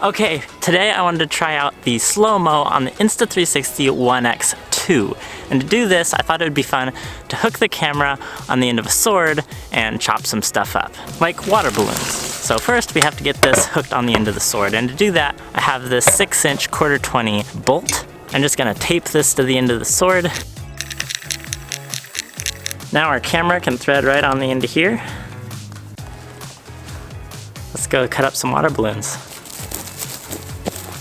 Okay, today I wanted to try out the slow-mo on the Insta360 One X2. And to do this, I thought it would be fun to hook the camera on the end of a sword and chop some stuff up, like water balloons. So first we have to get this hooked on the end of the sword, and to do that, I have this 6-inch 1/4-20 bolt. I'm just gonna tape this to the end of the sword. Now our camera can thread right on the end of here. Let's go cut up some water balloons.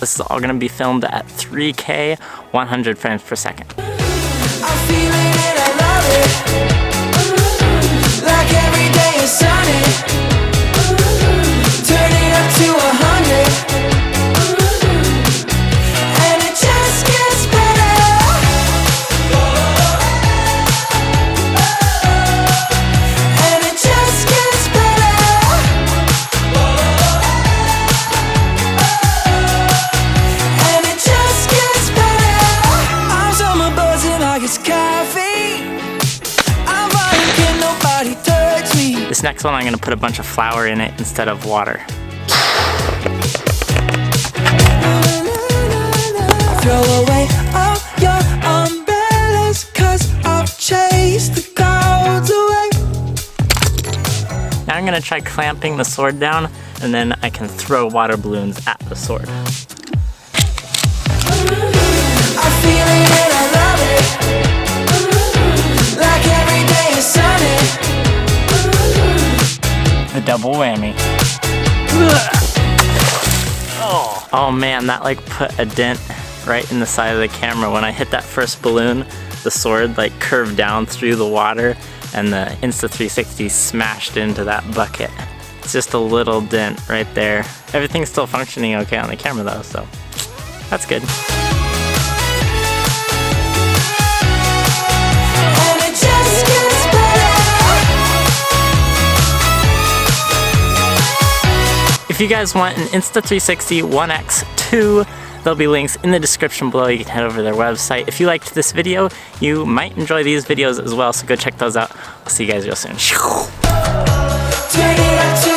This is all gonna be filmed at 3K, 100 frames per second. I'm feeling it, I love it. Like every day is sunny. Turn it up to 100. And it just gets better. And it just gets better. And it just gets better. I'm summer buzzing like it's caffeine. I'm fine, can nobody touch me. This next one, I'm gonna put a bunch of flour in it instead of water. Throw away all your umbrellas, 'cause I've chased the clouds away. Now I'm gonna try clamping the sword down, and then I can throw water balloons at the sword. I'm feeling it, I love it. Like every day is sunny. The double whammy. Oh man, that like put a dent right in the side of the camera. When I hit that first balloon, the sword like curved down through the water and the Insta360 smashed into that bucket. It's just a little dent right there. Everything's still functioning okay on the camera though, so that's good. And it just gets better. If you guys want an Insta360 One X2, there'll be links in the description below. You can head over to their website. If you liked this video, you might enjoy these videos as well, so go check those out. I'll see you guys real soon. Turn it up to